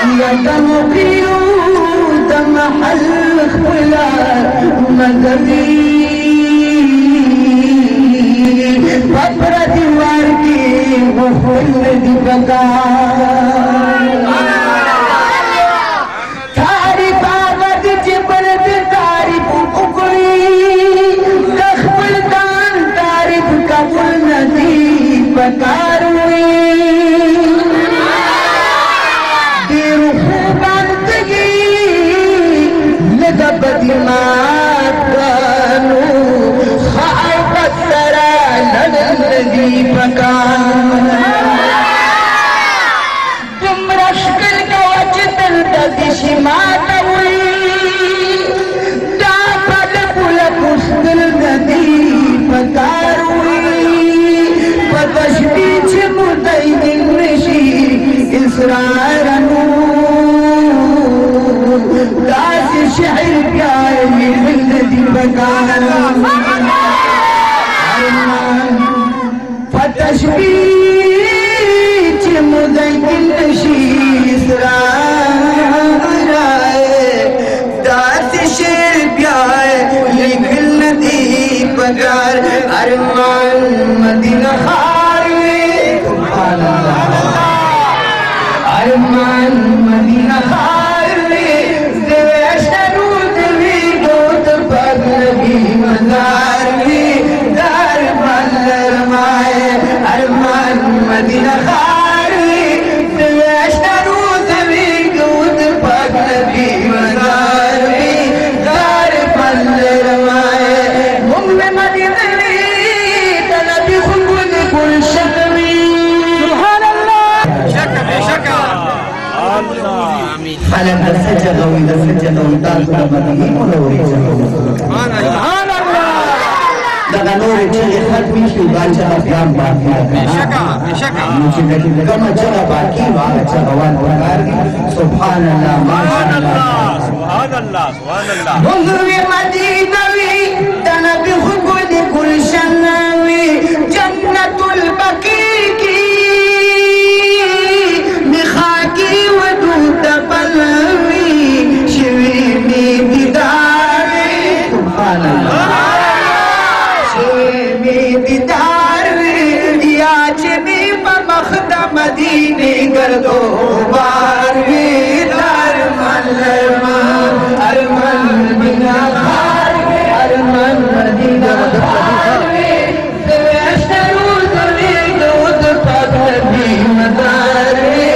يدم قيود محل خلا مدني ببر दीवार की वो फूल दी बगा तारी बाबत जिबरत तारीफ उगली तखबल दान तारीफ कबूल नदी बकार हुई देर खूबंदगी लदबदिमात कानू खायबत सरा लदबदी बकार तुम रश्कल का वचतल ददिशी माता हुई दापल पुलक उसदल नदी बकार हुई बदश बीच मुदई दिनशी इसरारनू दास शहर प्यार में नदी बकार फतश बीच मुदई दिनशी दास शहर प्यार में नदी बकार अरमान मदीना अरमान मदीना खारे देवशरू देवी गोद बगलगी मजार में दार बल्लर माए अरमान मदीना खारे देवशरू देवी गोद बगलगी मजार में दार बल्लर माए मुंबई मदीना तनबी खुद गुलशन حالا سجد وإذا سجد ومدار بمديه منوري سبحان الله دغه نور چې ختمي شو باچا افغان باقي بشکا چې کومه جگہ باقي واه چې روان وکړ سبحان الله سبحان الله سبحان الله سبحان الله منوري مدینوي تنبي خود كل شنوي جنة البقيع کی مخاکی ودود بلوی شویمی دیداری سبحان اللہ شویمی دیداری یا چمی بمخدم مدینی گردو باروی دار ملرمان ارمان بنا خاروی ارمان مدینہ خاروی سویشترو زلی دود پاکردی مداری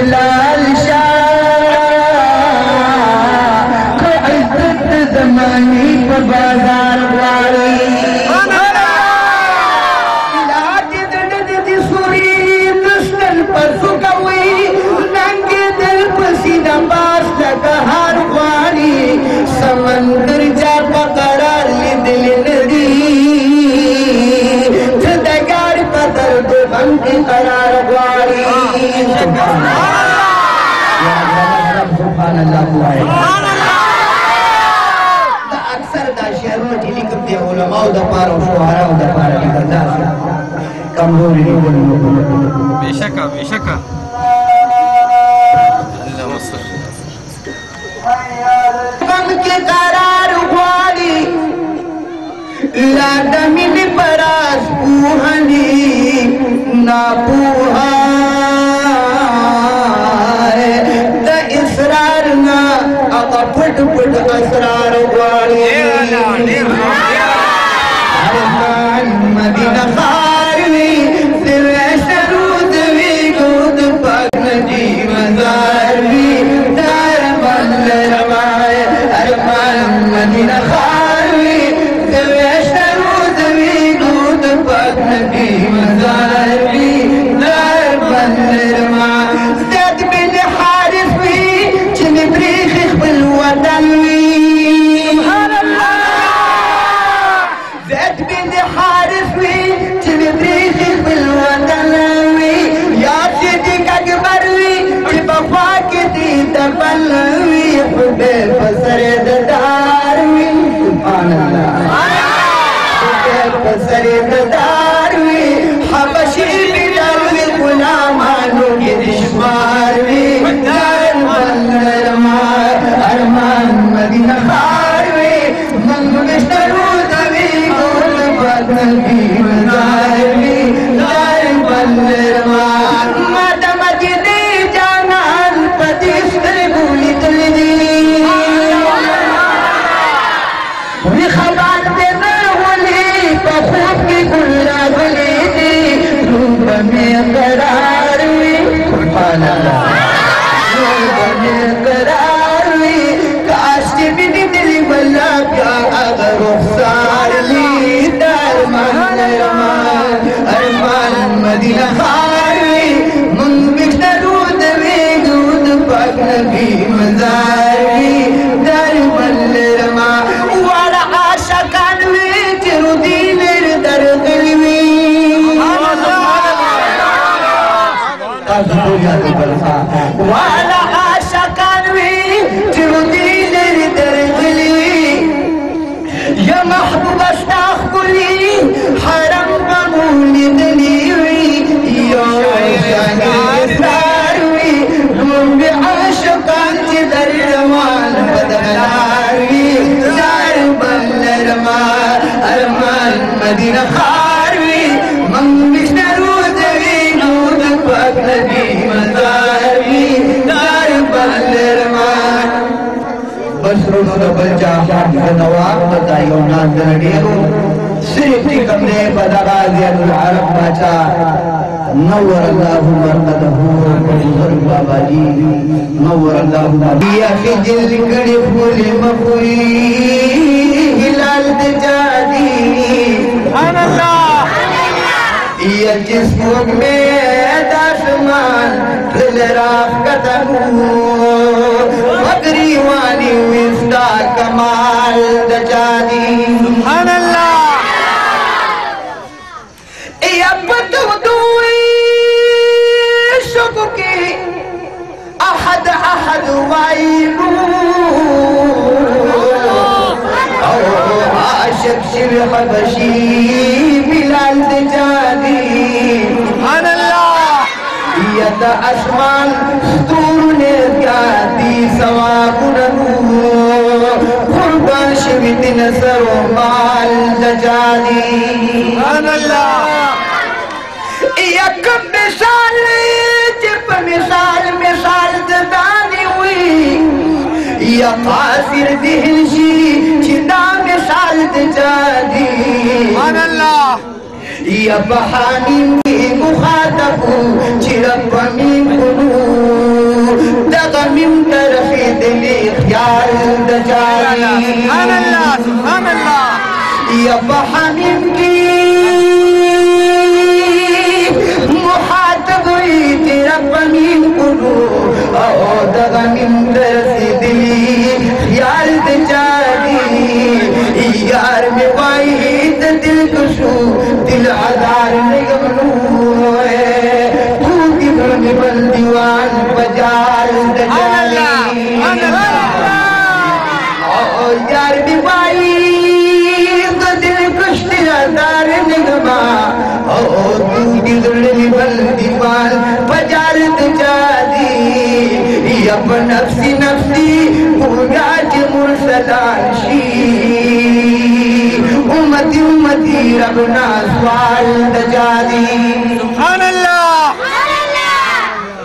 लाल शाह को इज्जत जमानी पर बाजार वाली लाज दर्द दी सुरी दुश्मन कहार वाली समंदर जा पकड़ार दिल नदी दगार पतर दो बंद करार वाली अक्सर दा शहरों में लिखते हैं उलमा दा पार और शुहरा दा पार निकलता है कमजोरी बेशक बेशक गम के करार वाली लाडमिन परास पूहनी ना पूहा द इसरार ना अब फुट फुट असरार वाली अरमान मदीना खारवी तेरे शरूद वी गुद पग जी मज़ारवी दार बंद रवाए अरमान मदीना खारवी तेरे शरूद वी गुद पग जी मज़ारवी दार बंद रवाए ज़द बिन हारिस वी चिनबरी खिल वतन वाला आशा कानवी जिरुदीन दरगली या महबूब अस्ताखुली हरम बमूली दलीवी यो शानदारवी रूम आशकान की दरवान बदलावी जार बल्लरमा अरमान मदीना खारवी मंगिश नरूदवी नूद पगनदी बच्चा नवाब बताइयो नाजर डेरो सिर्फ कमरे बदगाजियत अरब बचा नवर अल्लाहु मरकदहु बुजुर्ग बाबा जी नवर अल्लाहु या के दिल कड़े फूल मफुरी हिलाल दे जादी सुभान अल्लाह या जिस्म में दासमान फिल राफ कतहु मगरी वाली विस्ता कमाल दजादी सुभान अल्लाह या बतू दुई शुक्की अहद अहद वाइलू आशिक शिव हबशी बिलाल दजादी सुभान अल्लाह यद आसमान दूर ने जाती सवा कुरनु कुर्बान शिवितिन सरो माल दजादी सुभान अल्लाह एक मिसाल जब मिसाल मिसाल ददानी हुई या कासिर दिलशी चिदा मिसाल दजादी सुभान अल्लाह या बहानी मुखातबु चिरब min kunu daga min tarfi dili ख्याल दजानी सुभानअल्लाह सुभानअल्लाह या बहानिम की मुखातब हुई चिरब min kunu दागा min tarfi यार में वाहिद दिल कशू दिल आधार निगमनू तू की घर में बल दीवान बाजार दजाली यार में वाहिद दिल कश दिल आधार निगमा तू की घर में बल दीवान बाजार दजाली अब नफ्सी नफ्सी मुराज मुरसलान शी उम्मती उम्मती रबना सवाल दजाली सुभान अल्लाह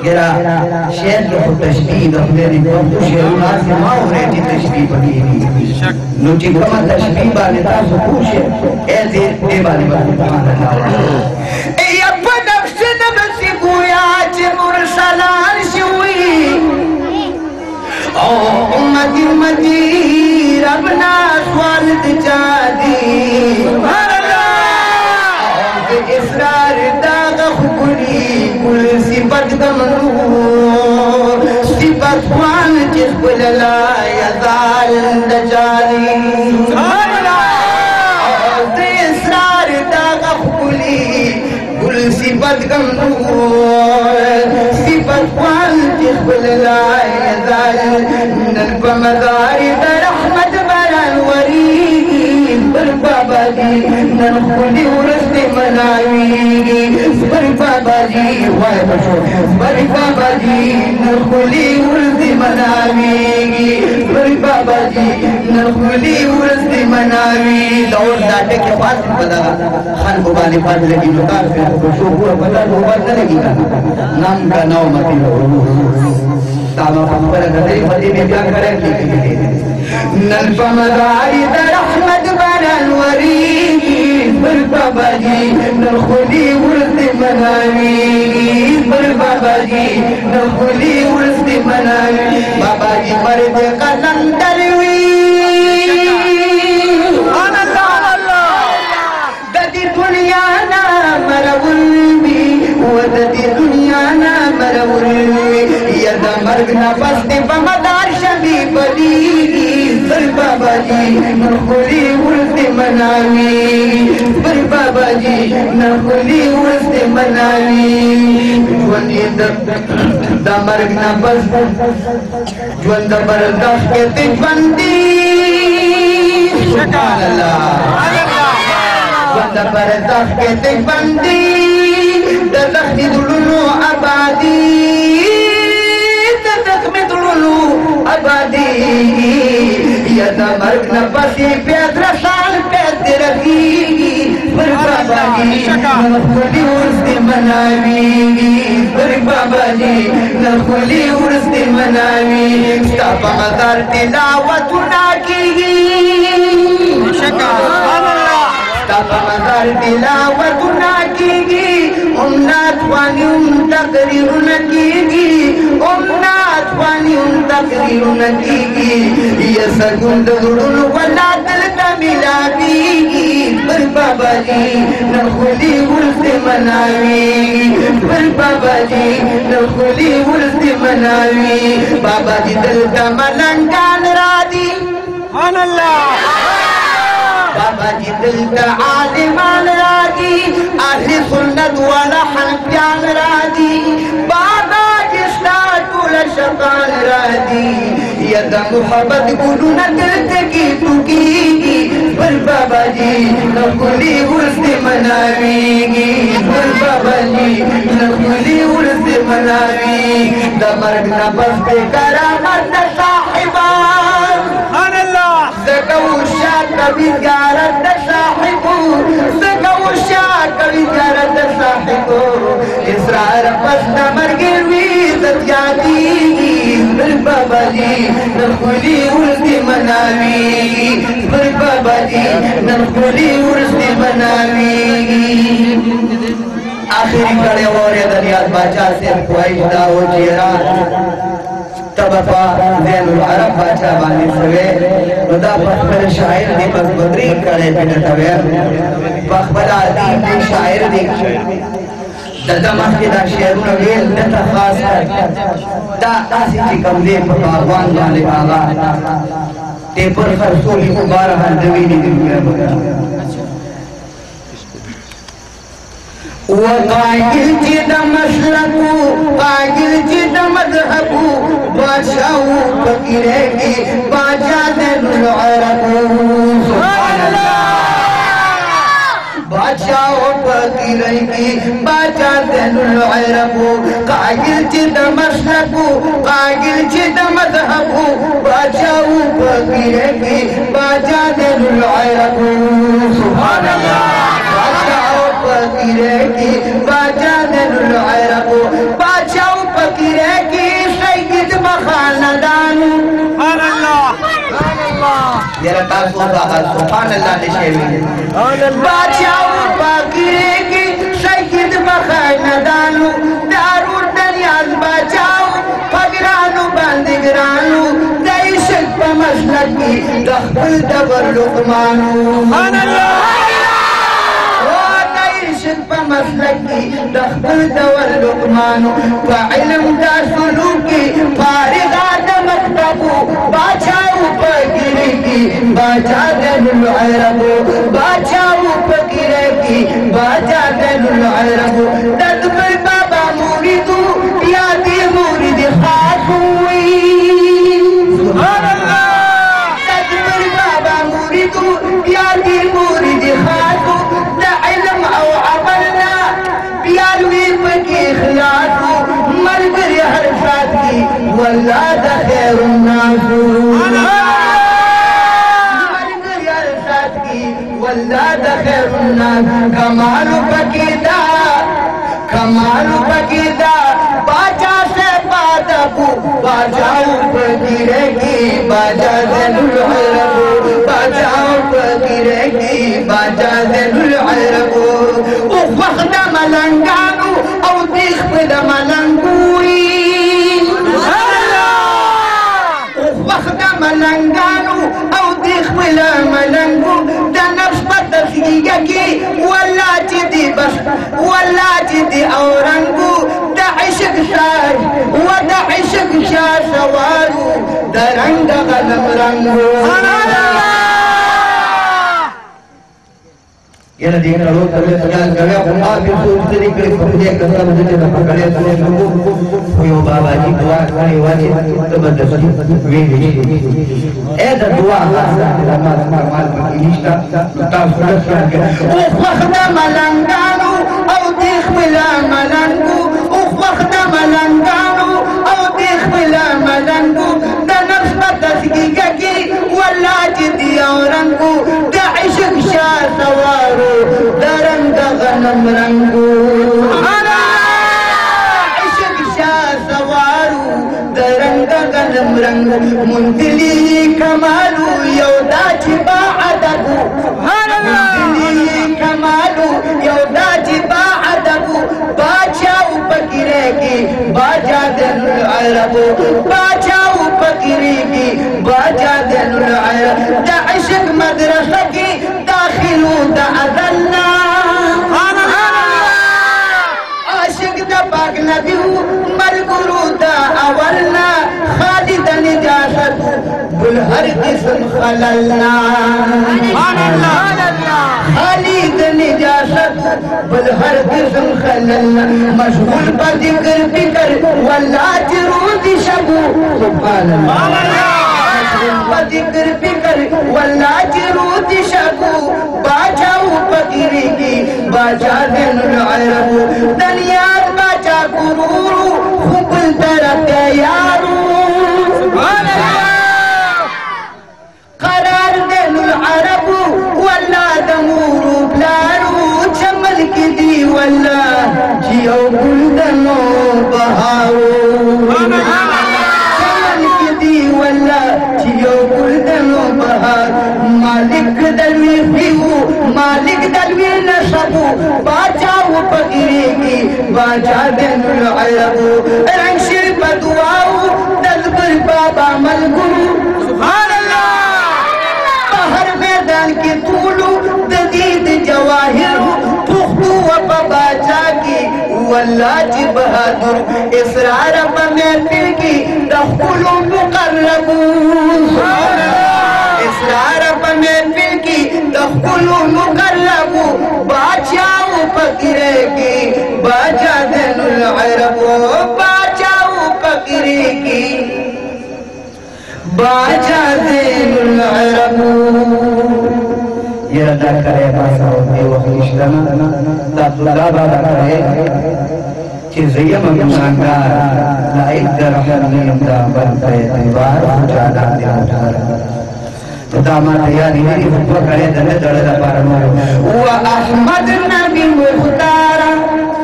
गिरा शेर के तशबीह अपने रिपोर्ट शेरुना से माउरे की तशबीह बनी नुची कमा तशबीह वाले ता पूछे ऐसे दे वाली बात सुभान अल्लाह ए अब नफ्सी नफ्सी मुराज मुरसलान शी उम्मती उम्मती रबना सवाल दजाली सुभान अल्लाह इसरार दाग खुली कुल सिफत गमनू सिफत ख्वान जिस बुलला यज़ाल दजाली सुभान अल्लाह इसरार दाग खुली कुल सिफत गमनू सिफत ख्वान जिस बुलला यज़ाल नल्प मदारी रहमत बरन वरी बर बाबा जी नन खुली उरस मनावी बर बाबा जी वाय बशो बर बाबा जी नन खुली उरस मनावी बर बाबा जी नन खुली उरस मनावी दौड़ डाटे के पास बता खान को वाले पास लगी दुकान पे बशो पूरा पता होगा चलेगी नाम का नाम मत तामा पर गदरी फती में क्या करेंगे नल्पा मदारी रहमत बरन वरी बर बाबा जी नल खुली उर्स मनावी बर बाबा जी नल खुली उर्स मनावी बाबा जी मर्द कलंदर हुई सुभान अल्लाह ददी दुनिया ना मरवुल्बी वो ददी दुनिया ना मरवुल्बी यदा मर्ग न बसते बमदार शबी बली बर बाबा जी न खुली उर्स मनावी बर बाबा जी न खुली उर्स मनावी दा मर्ग न बस ज्वंद बरदाश्त के बंदी सुभान अल्लाह ज्वंद बरदाश्त के बंदी दलखी दुलुनु आबादी आबादी यदा मर्ग न बसी पैदरा साल पैद रखी बर बाबा जी न खुली उर्स मनावी बर बाबा जी न खुली उर्स मनावी सब मगर तिलावत ना की सब मगर तिलावत ना की उम्नात वानी तकरीर न की उम्नात वानी तकरीर न की ये सगुंद गुरुन वला दिल तमिलावी बर बाबा जी न खुली उर्स मनावी बर बाबा जी न खुली उर्स मनावी बाबा जी दिल का मलंगान रादी सुभान अल्लाह बाबा जी दिल का आलिमान राजी ahli sunnat wala hanfiyan radi baba jistatul shaqan radi yada muhabbat guluna diltaki tuki bar baba ji nakuli urus manawi bar baba ji nakuli urus manawi damarg nafas pe karamat sahiba subhanallah zakawsha kabhi garat sahibu zakawsha kabhi garat sahibu israr pasna margirwi zatyati bar baba ji nakuli urus manawi bar baba ji nakuli urus manawi आखिरी कड़े और दरियात बादशाह से ख्वाहिश दा हो चेहरा तबफा ज़ैनुल अरब बादशाह बानी सवे खुदा पखबल शायर दी बदरी कड़े पे तवे पखबल अदीब दी शायर दी ददा मस्जिदा शेर नवील दता खास दा तासी की कमले बागवान वाले आगा ते पर खरसोली मुबारक हंदवी ने दिया बता वो कागिल जिदा मसलकू कागिल जिदा मज़हबू बादशाहू फकीरेगी बादशाह दिल अरबू सुभान अल्लाह बादशाहू फकीरेगी बादशाह दिल अरबू कागिल जिदा मसलकू कागिल जिदा मज़हबू बादशाहू फकीरेगी बादशाह दिल अरबू सुभान अल्लाह फकीरे की बादशाह दिल अरबू बादशाह फकीरे की सैयद मखानदान सुभान अल्लाह यार तासो बाहर सुभान अल्लाह निशेवी बादशाह फकीरे की सैयद मखानदान दारुल दनियाज बादशाह फकीरानु बंदिगरानु दैशक मसलकी दखल दबर लुकमानु सुभान अल्लाह मसलकी दखल दवर लुकमानो इल्म दा सुलूकी फारिगा दा मकतबू बादशाह फकीरे की बादशाह दिल अरबू बादशाह फकीरे की बादशाह दिल अरबू तदबीर बाबा मुरीदू यादी मुरीद खास हुई सुभान अल्लाह तदबीर बाबा मुरीदू यादी मुरीद खास वल्लाह खैरुन्नास वल्लाह खैरुन्नास कमाल फकीदा बादशाह से बादबू बादशाह फकीरे की बादशाह दिल अरबू बादशाह फकीरे की बादशाह दिल अरबू वक्त मलंगानु औ दिख बिद मलंगुई मलंगानु औ दिख बिला मलंगू दा नफ्स बदखिया की वला जिदी बस वला जिदी औरंगू दा इश्क शार व दा इश्क शार सवारू दा रंग गलम रंगू ये नदी का लोग तबे सजाल करे उम्मा भी सोचते नहीं करे पहुंचे कसम मुझे ना पकड़े तने लोगों कोई बाबा जी दुआ करे वाली जबरदस्ती वे ए द दुआ लम्मा माल की निष्ठा ता सुरक्षा के ओ फखदा मलंगानु औ देख बिला मलंगू ओ फखदा मलंगानु औ देख बिला मलंगू द नफ्स बदखी की वला जिदी औरंगू द इश्क शाह सवारू दरंग गनम रंगू इश्क शाह सवारू दरंग गनम रंगू मुंतली कमालू यौदा छिपा अदबू मुंतली कमालू यौदा छिपा अदबू बादशाह फकीरे की बादशाह दिल अरबू बादशाह फकीरे की बादशाह दिल अरबू दा इश्क मदरसा की दाखिलू दा अदल्ला आशिक दा पाक नबीऊ मलगुरू दा अवलना खालिद निजासत बुलहर जिस्म खललना खालिद निजासत बुलहर जिस्म खललना मशगूल पर जिक्र फिक्र वल्ला जरूद शबू सुभान अल्लाह जिक्र फिक्र वल्ला जरूद शबू बादशाह फकीरे की बादशाह दिल अरबू दनियात बादशाह गुरूरू खुबल तरक यारू सुभान अल्लाह करार दिल अरबू वल्ला दमूरू प्लारू चमल की दी वल्ला जियो गुलदनो बहारू चमल की दी वल्ला जियो गुलदनो बहार मालिक दलवी फिऊ मालिक दलवी नशबू बादशाह फकीरे की बादशाह दिल अरबू रंग शिर बदुआऊ दलबर बाबा मलगुरू सुभान अल्लाह बाहर मैदान की तूलू ददीद जवाहिर पुख्तू व बादशाह की वल्लाह जी बहादुर इसरार में फिर की दखुलू मुकर्रबू सुभान अल्लाह اسرار په محفل کې د خپلو مقربو باچاو فقیره کې باچا دین العربو باچاو فقیره کې باچا دین العربو یره دا کرے باسا دی وخت نشتنا دا خدا بابا کرے چې زیم مشانګار لایق در حرم دا بنته دیوار جانا دی دا ما تیاری نه په کړه د دړ د پارمو او احمد نبی مختار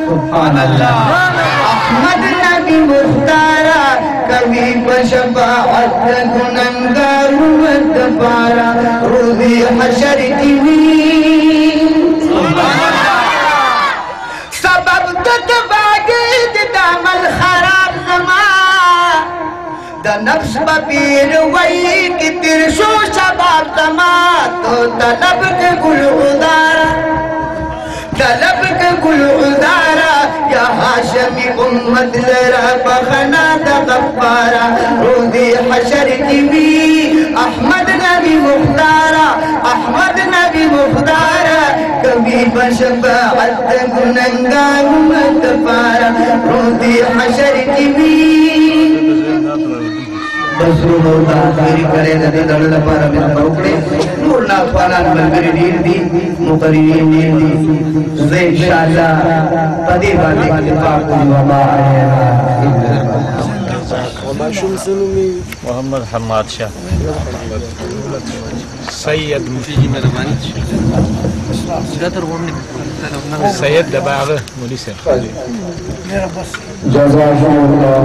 سبحان الله احمد نبی مختار کبھی بشفاعت گنہگار مت پارا روزی حشر کی سبب تتباگید دامل خراب زمان دا نفس بپیر وئی کی ترشو شباب زمان تو طلب کے گل غدارا طلب کے گل غدارا یا ہاشمی امت لرا بخنا دا غفارا روزی حشر کی بھی احمد نبی مختارا احمد نبی مختارا کبھی بشفاعت گنہگار مت پارا روزی حشر کی بھی بسرون اور تاخیری کرے ندی دڑل پارا میں بروکڑے نور نافالان ملگری دیر دی مقررین دیر دی زید شاہجہ پدی باتی اتفاق وما آئینا محمد حماد شاہ سید سید دباغه مولی سر جزاكم الله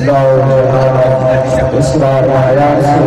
دعوة إصرار آيات